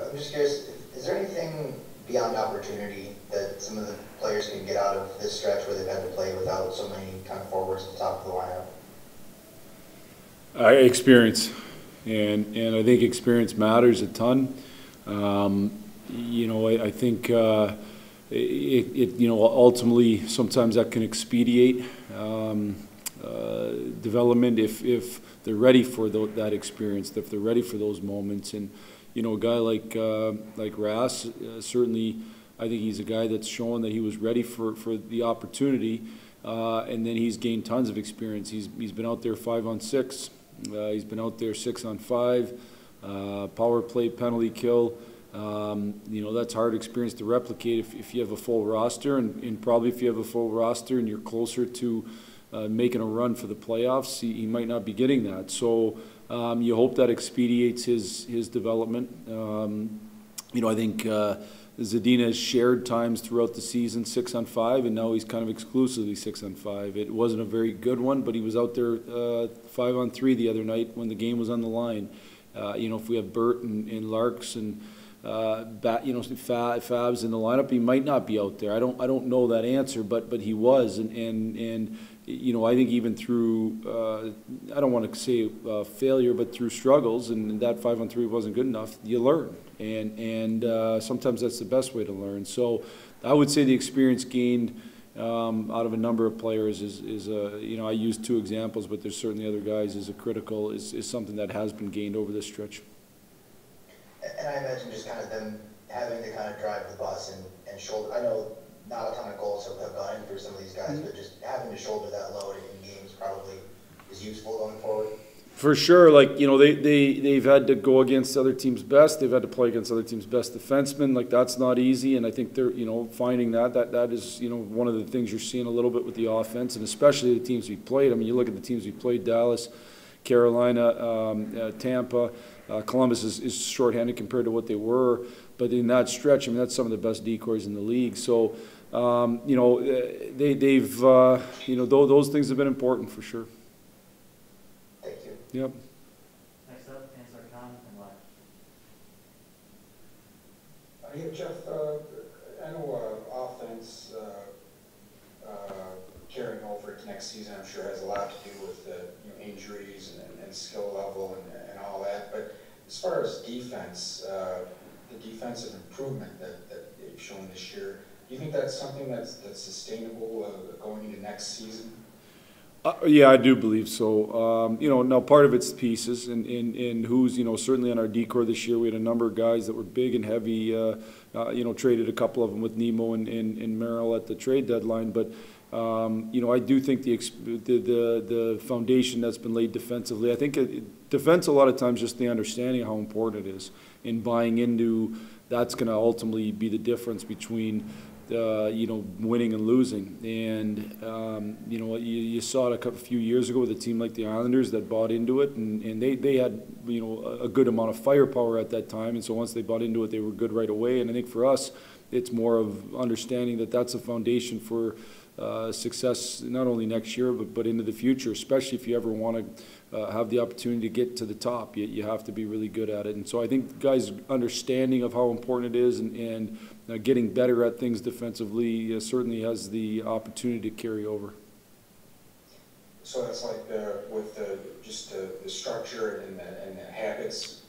I'm just curious, is there anything beyond opportunity that some of the players can get out of this stretch where they've had to play without so many kind of forwards at the top of the lineup? Experience, and I think experience matters a ton. I think ultimately sometimes that can expedite development if they're ready for that experience, if they're ready for those moments. And a guy like Rass, certainly I think he's a guy that's shown that he was ready for the opportunity, and then he's gained tons of experience. He's been out there 5-on-6. He's been out there 6-on-5, power play, penalty kill. That's hard experience to replicate if you have a full roster, and probably if you have a full roster and you're closer to making a run for the playoffs, he might not be getting that. So you hope that expedites his development. I think Zadina has shared times throughout the season 6-on-5, and now he's kind of exclusively 6-on-5. It wasn't a very good one, but he was out there 5-on-3 the other night when the game was on the line. If we have Burt and Larks and Fabs in the lineup, he might not be out there. I don't know that answer, but he was, and I think even through I don't want to say failure, but through struggles, and that 5-on-3 wasn't good enough, you learn, and sometimes that's the best way to learn. So I would say the experience gained out of a number of players is I used 2 examples, but there's certainly other guys, is something that has been gained over this stretch. And I imagine just kind of them having to kind of drive the bus and shoulder. I know not a ton of goals have gone in for some of these guys, but just having to shoulder that load in games probably is useful going forward. For sure, they've had to go against other teams' best. They've had to play against other teams' best defensemen. That's not easy, and I think they're finding that is one of the things you're seeing a little bit with the offense, and especially the teams we played. I mean, you look at the teams we played: Dallas, Carolina, Tampa. Columbus is shorthanded compared to what they were, but in that stretch, I mean, that's some of the best decoys in the league. So, they've those things have been important for sure. Thank you. Yep. Next up, Ansar Khan from Live. Yeah, Jeff, I know offense carrying over to next season, I'm sure, has a lot to do with injuries and skill level and all that. But as far as defense, the defensive improvement that you've shown this year, do you think that's something that's sustainable going into next season? Yeah, I do believe so. Now part of it's pieces, and who's certainly on our decor this year. We had a number of guys that were big and heavy. Traded a couple of them with Nemo and Merrill at the trade deadline, but. I do think the foundation that's been laid defensively. I think defense a lot of times just the understanding of how important it is, and buying into that's going to ultimately be the difference between winning and losing. And you saw it a few years ago with a team like the Islanders that bought into it, and they had a good amount of firepower at that time. And so once they bought into it, they were good right away. And I think for us, it's more of understanding that that's a foundation for. Success not only next year but into the future, especially if you ever want to have the opportunity to get to the top. You have to be really good at it, and so I think guys' understanding of how important it is and getting better at things defensively certainly has the opportunity to carry over. So that's like with the structure and the habits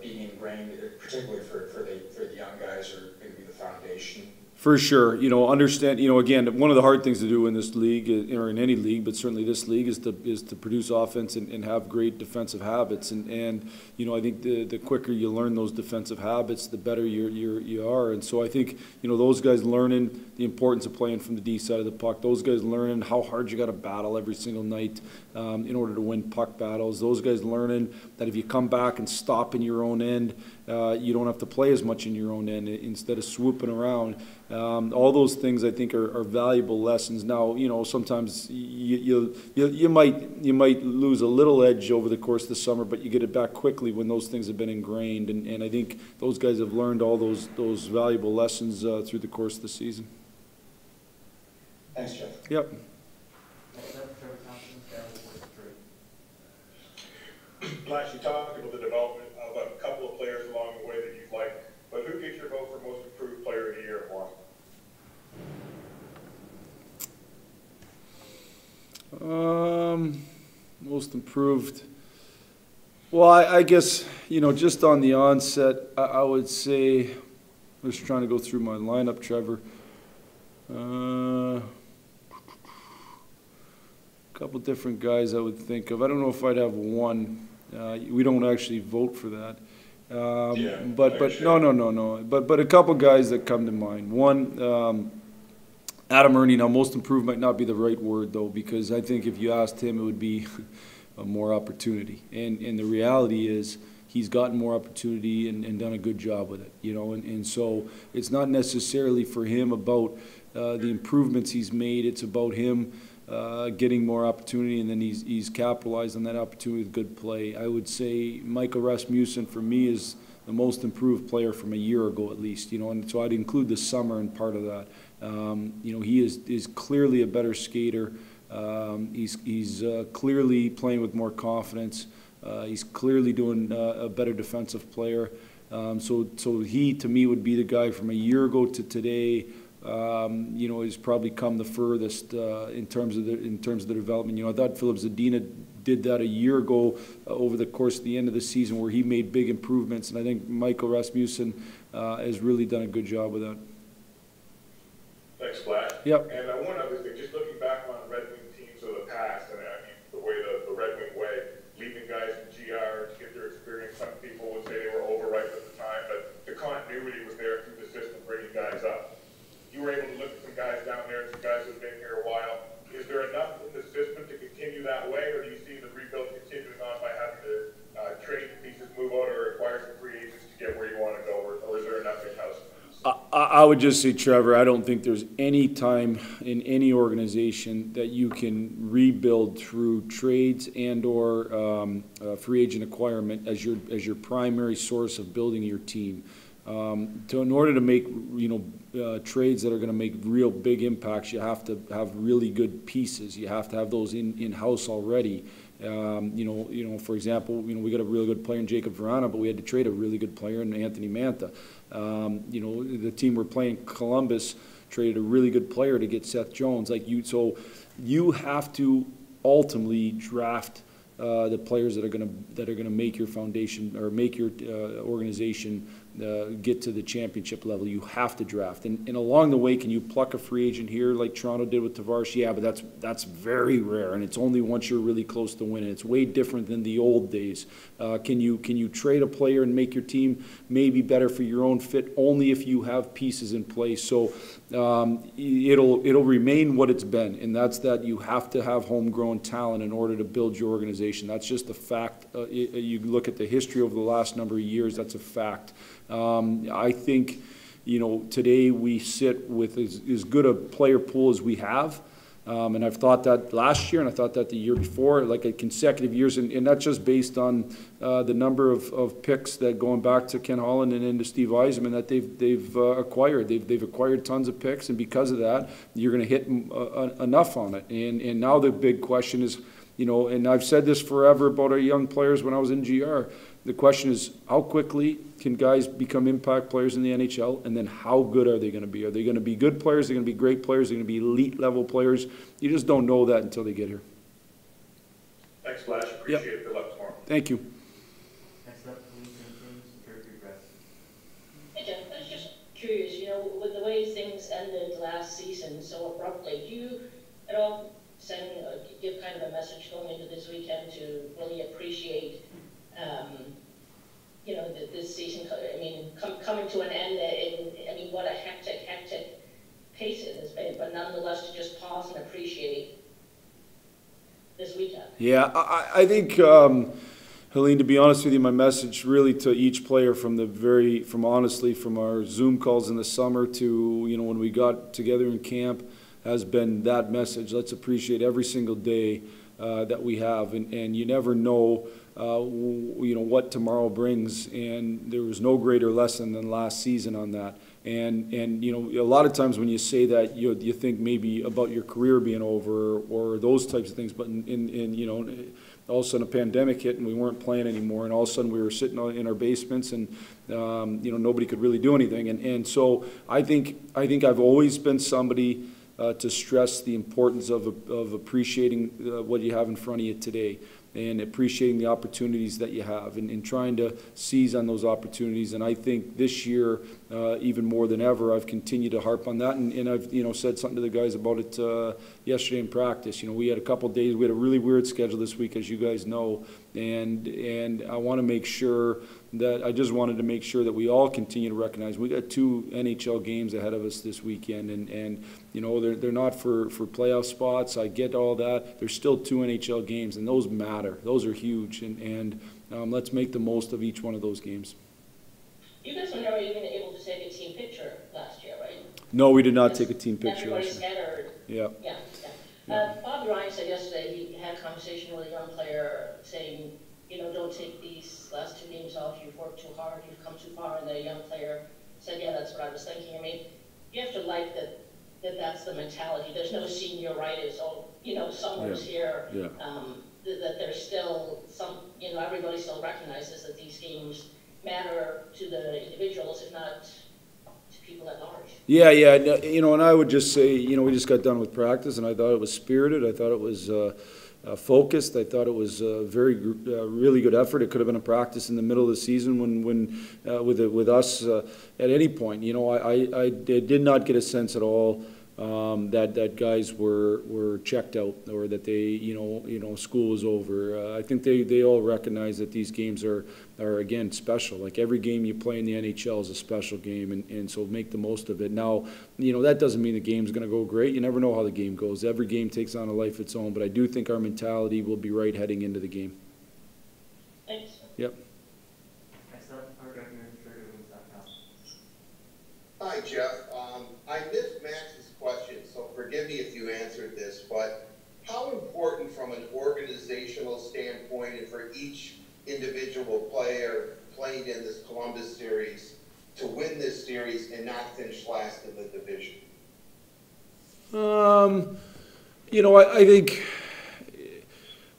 being ingrained, particularly for the young guys, are going to be the foundation. For sure, understand. Again, one of the hard things to do in this league, or in any league, but certainly this league, is to produce offense and have great defensive habits. And I think the quicker you learn those defensive habits, the better you are. And so I think those guys learning the importance of playing from the D side of the puck. Those guys learning how hard you got to battle every single night in order to win puck battles. Those guys learning that if you come back and stop in your own end, you don't have to play as much in your own end instead of swooping around. All those things I think are valuable lessons. Now, sometimes you might lose a little edge over the course of the summer, but you get it back quickly when those things have been ingrained. And I think those guys have learned all those valuable lessons through the course of the season. Thanks, Jeff. Yep. Next up, Trevor Thompson, Dallas Trade. Last, you talked about the development of a couple of players along the way that you'd like Most improved. Well, I guess, just on the onset, I would say, I'm just trying to go through my lineup, Trevor. Couple different guys I would think of. I don't know if I'd have one. We don't actually vote for that. But no. But a couple guys that come to mind. One, Adam Erne. Now, most improved might not be the right word, though, because I think if you asked him, it would be more opportunity. And the reality is he's gotten more opportunity and done a good job with it, And so it's not necessarily for him about the improvements he's made. It's about him getting more opportunity, and then he's capitalized on that opportunity with good play. I would say Michael Rasmussen, for me, is the most improved player from a year ago at least, and so I'd include the summer in part of that. He is clearly a better skater. He's clearly playing with more confidence. He's clearly doing a better defensive player. So he, to me, would be the guy from a year ago to today. Has probably come the furthest in terms of the development. I thought Philip Zadina did that a year ago over the course of the end of the season, where he made big improvements, and I think Michael Rasmussen has really done a good job with that. Thanks, Flash. Yep. And one other thing, just looking back on Red Wing teams of the past, and I mean the way the Red Wing way, leaving guys in GR to get their experience. Some people would say they were overripe at the time, but the continuity was there through the system, bringing guys up. You were able to look at some guys down there, some guys who've been here a while. Is there enough in the system to continue that way, or do you see the rebuild continuing on by having to trade pieces, move out, or acquire some free agents to get where you want to go, or is there enough in-house? I would just say, Trevor, I don't think there's any time in any organization that you can rebuild through trades and or free agent acquirement as your primary source of building your team. In order to make trades that are going to make real big impacts, you have to have really good pieces. You have to have those in-house already. For example, we got a really good player in Jacob Verana, but we had to trade a really good player in Anthony Mantha. The team we're playing, Columbus, traded a really good player to get Seth Jones. So you have to ultimately draft the players that are going to make your foundation or make your organization get to the championship level. You have to draft, and along the way, can you pluck a free agent here like Toronto did with Tavares? Yeah, but that's very rare, and it's only once you're really close to winning. It's way different than the old days. Can you trade a player and make your team maybe better for your own fit? Only if you have pieces in place. So it'll remain what it's been, and that's that you have to have homegrown talent in order to build your organization. That's just a fact. You look at the history over the last number of years, that's a fact. I think, today we sit with as good a player pool as we have. And I've thought that last year, and I thought that the year before, like a consecutive years, and that's just based on the number of picks that going back to Ken Holland and into Steve Yzerman that they've acquired. They've acquired tons of picks, and because of that, you're going to hit enough on it. And now the big question is, and I've said this forever about our young players when I was in GR. The question is, how quickly can guys become impact players in the NHL, and then how good are they going to be? Are they going to be good players? Are they going to be great players? Are they going to be elite level players? You just don't know that until they get here. Thanks, Flash. Appreciate it. Good luck tomorrow. Thank you. Next up, Louise James, Turkey Press. Hey, Jeff, I was just curious, with the way things ended last season so abruptly, do you at all give kind of a message going into this weekend to really appreciate this season, coming to an end, and what a hectic pace it has been, but nonetheless to just pause and appreciate this weekend. Yeah, I think, Helene, to be honest with you, my message really to each player from honestly, from our Zoom calls in the summer to, when we got together in camp, has been that message. Let's appreciate every single day that we have, and you never know what tomorrow brings, and there was no greater lesson than last season on that. And a lot of times when you say that, you think maybe about your career being over or those types of things, but all of a sudden a pandemic hit and we weren't playing anymore, and all of a sudden we were sitting in our basements, and nobody could really do anything. And so I think I've always been somebody to stress the importance of appreciating what you have in front of you today, and appreciating the opportunities that you have, and trying to seize on those opportunities. And I think this year, even more than ever, I've continued to harp on that, and I've said something to the guys about it yesterday in practice. We had a couple of days, we had a really weird schedule this week, as you guys know, and I want to make sure that I just wanted to make sure that we all continue to recognize we got 2 NHL games ahead of us this weekend, and they're not for playoff spots. I get all that. There's still 2 NHL games, and those matter. Those are huge, and let's make the most of each one of those games. You guys were never even able to take a team picture last year, right? No, we did not take a team picture Everybody last year. scattered. Yeah. Yeah. Bobby Ryan said yesterday he had a conversation with a young player saying, don't take these last 2 games off. You've worked too hard. You've come too far. And the young player said, yeah, that's what I was thinking. I mean, you have to like that's the mentality. There's no senioritis. Someone's here. Yeah. That there's still some, everybody still recognizes that these games matter to the individuals, if not to people at large. Yeah, and I would just say, we just got done with practice, and I thought it was spirited. I thought it was focused. I thought it was a really good effort. It could have been a practice in the middle of the season when with us at any point. I did not get a sense at all that guys were checked out, or that they school was over. I think they all recognize that these games are again special. Like every game you play in the NHL is a special game, and so make the most of it. Now, that doesn't mean the game's going to go great. You never know how the game goes. Every game takes on a life of its own, but I do think our mentality will be right heading into the game. Thanks. Yep. Next up, our governor, SugarWings.com. Hi, Jeff. I missed Max's question, so forgive me if you answered this, but how important from an organizational standpoint and for each individual player playing in this Columbus series to win this series and not finish last in the division? I think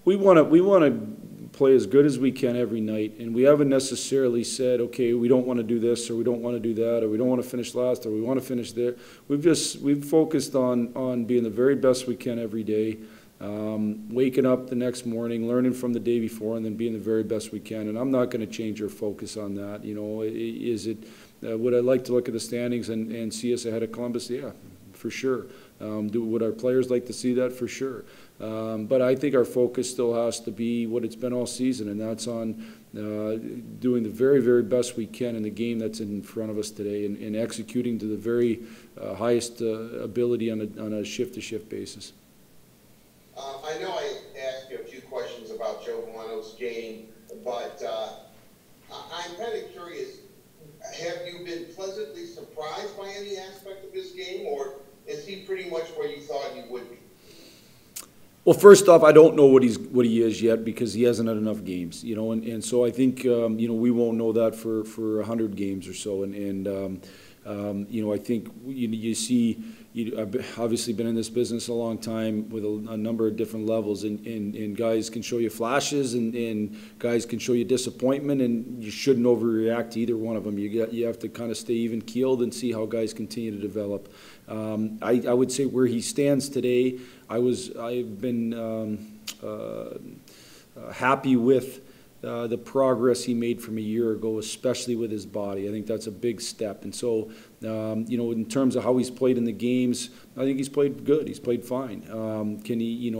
we want to play as good as we can every night, and we haven't necessarily said, okay, we don't want to do this, or we don't want to do that, or we don't want to finish last, or we want to finish there. We've focused on being the very best we can every day, waking up the next morning, learning from the day before, and then being the very best we can. And I'm not going to change our focus on that. Would I like to look at the standings and see us ahead of Columbus? Yeah, for sure. Would our players like to see that? For sure. But I think our focus still has to be what it's been all season, and that's on doing the very, very best we can in the game that's in front of us today, and executing to the very highest ability on a shift-to-shift basis. I know I asked you a few questions about Joe Veleno's game, but I'm kind of curious, have you been pleasantly surprised by any aspect of his game, or is he pretty much where you thought he would be? Well, first off, I don't know what he is yet, because he hasn't had enough games, and so I think we won't know that for 100 games or so, and I think you see. I've obviously been in this business a long time with a number of different levels, and guys can show you flashes, and guys can show you disappointment, and you shouldn't overreact to either one of them. You have to kind of stay even keeled and see how guys continue to develop. I would say where he stands today, I've been happy with the progress he made from a year ago, especially with his body. I think that's a big step. And so, in terms of how he's played in the games, I think he's played good. He's played fine. Can he,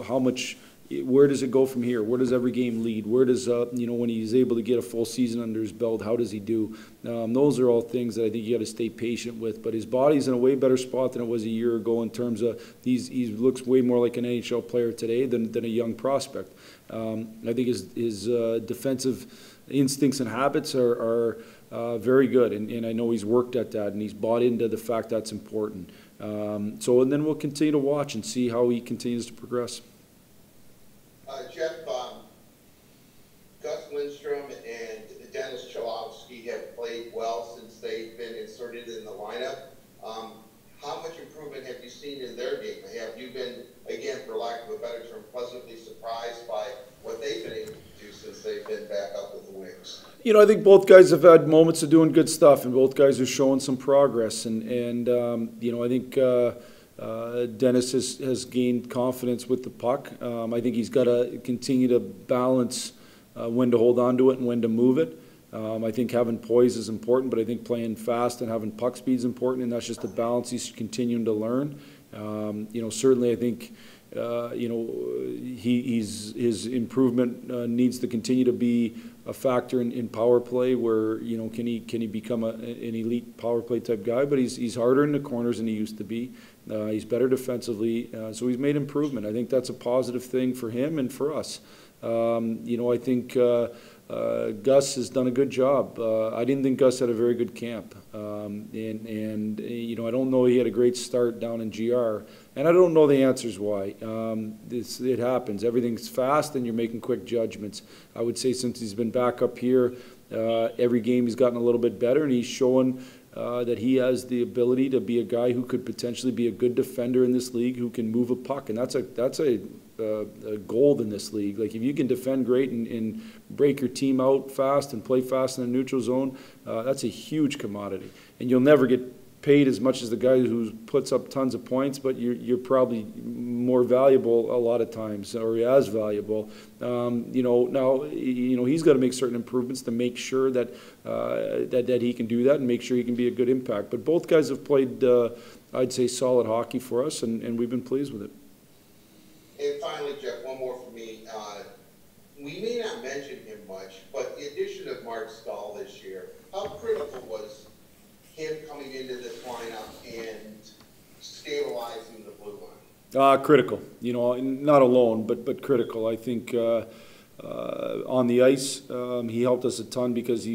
how much, where does it go from here? Where does every game lead? Where does, when he's able to get a full season under his belt, how does he do? Those are all things that I think you got to stay patient with. But his body's in a way better spot than it was a year ago in terms of he looks way more like an NHL player today than a young prospect. I think his defensive instincts and habits are very good, and I know he's worked at that, and he's bought into the fact that's important. And then we'll continue to watch and see how he continues to progress. Jeff, Gus Lindstrom and Dennis Cholowski have played well since they've been inserted in the lineup. How much improvement have you seen in their game? Have you been, again, for lack of a better term, pleasantly surprised by what they've been able to do since they've been back up with the Wings? I think both guys have had moments of doing good stuff, and both guys are showing some progress. And I think Dennis has gained confidence with the puck. I think he's got to continue to balance when to hold on to it and when to move it. I think having poise is important, but I think playing fast and having puck speed is important, and that's just a balance he's continuing to learn. Certainly I think, his improvement needs to continue to be a factor in power play where, can he become an elite power play type guy, but he's harder in the corners than he used to be. He's better defensively, so he's made improvement. I think that's a positive thing for him and for us. I think Gus has done a good job. I didn't think Gus had a very good camp. I don't know he had a great start down in GR. And I don't know the answers why. It happens. Everything's fast and you're making quick judgments. I would say since he's been back up here, every game he's gotten a little bit better, and he's showing that he has the ability to be a guy who could potentially be a good defender in this league, who can move a puck. And that's a gold in this league. Like, if you can defend great and break your team out fast and play fast in the neutral zone, that's a huge commodity. And you'll never get paid as much as the guy who puts up tons of points, but you're probably more valuable a lot of times, or as valuable. Now he's got to make certain improvements to make sure that he can do that and make sure he can be a good impact. But both guys have played, I'd say, solid hockey for us, and we've been pleased with it. And finally, Jeff, one more for me. We may not mention him much, but the addition of Mark Stahl this year, how critical was him coming into this lineup and stabilizing the blue line? Critical. Not alone, but critical. I think on the ice, he helped us a ton because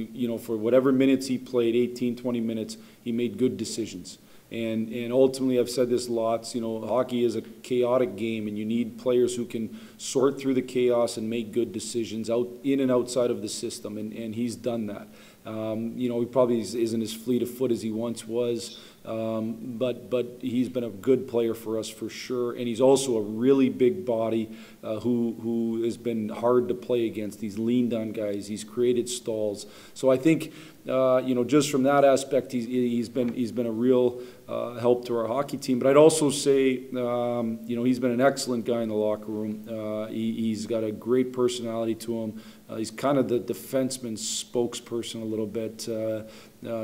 for whatever minutes he played, 18, 20 minutes, he made good decisions. And ultimately, I've said this lots, hockey is a chaotic game, and you need players who can sort through the chaos and make good decisions in and outside of the system, and he's done that. He probably isn't as fleet of foot as he once was, but he's been a good player for us for sure, and he's also a really big body who has been hard to play against. He's leaned on guys, he's created stalls. So I think just from that aspect, he's been a real help to our hockey team. But I'd also say he's been an excellent guy in the locker room. He's got a great personality to him. He's kind of the defenseman's spokesperson a little bit.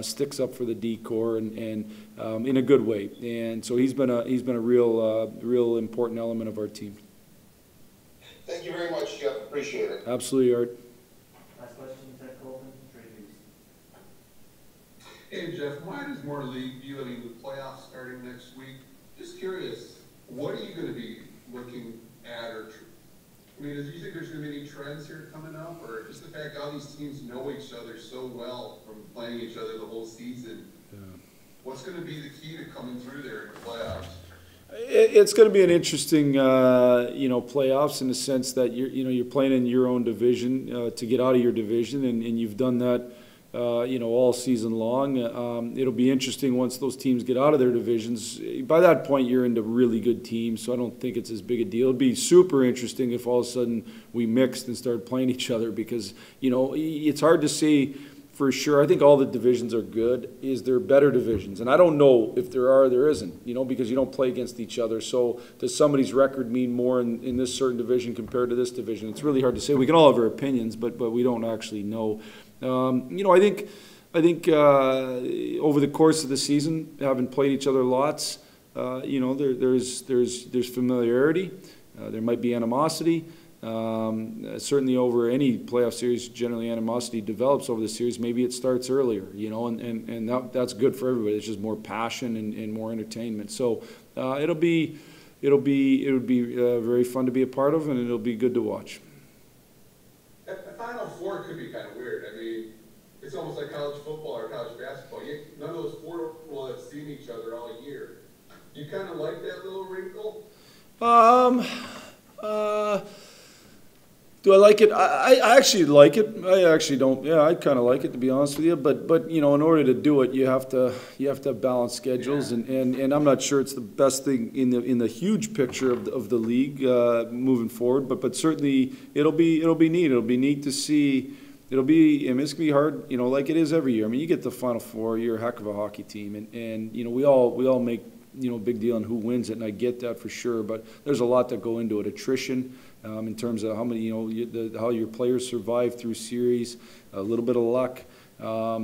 Sticks up for the D-corps and in a good way. And so he's been a real important element of our team. Thank you very much, Jeff. Appreciate it. Absolutely, Art. Last question, Ted Colton, Trade News. Hey, Jeff, why does more league view, with playoffs starting next week? Just curious, what are you going to be looking at do you think there's going to be any trends here coming up, or just the fact all these teams know each other so well from playing each other the whole season? Yeah. What's going to be the key to coming through there in the playoffs? It's going to be an interesting, playoffs in the sense that you're playing in your own division to get out of your division, and you've done that, all season long. It'll be interesting once those teams get out of their divisions. By that point, you're into really good teams, so I don't think it's as big a deal. It'd be super interesting if all of a sudden we mixed and started playing each other because, it's hard to say for sure. I think all the divisions are good. Is there better divisions? And I don't know if there are or there isn't, because you don't play against each other. So does somebody's record mean more in this certain division compared to this division? It's really hard to say. We can all have our opinions, but we don't actually know. I think over the course of the season, having played each other lots, there's familiarity. There might be animosity. Certainly over any playoff series, generally animosity develops over the series. Maybe it starts earlier, and that's good for everybody. It's just more passion and more entertainment. So it would be very fun to be a part of, and it'll be good to watch. The Final Four could be kind of weird. It's almost like college football or college basketball. None of those four will have seen each other all year. You kind of like that little wrinkle? Do I like it? I actually like it. I actually don't. Yeah, I kind of like it, to be honest with you. But in order to do it, you have to have balanced schedules, and I'm not sure it's the best thing in the huge picture of the league moving forward. But certainly it'll be neat. It'll be neat to see. It's gonna be hard, like it is every year. You get the Final Four, you're a heck of a hockey team, and we all make you know, big deal on who wins it, and I get that for sure, but there's a lot that go into it. Attrition, in terms of how many, you know, how your players survive through series, a little bit of luck, all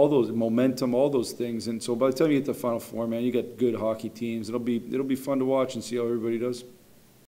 those momentum, all those things. And so by the time you get to the Final Four, man, you got good hockey teams. It'll be fun to watch and see how everybody does.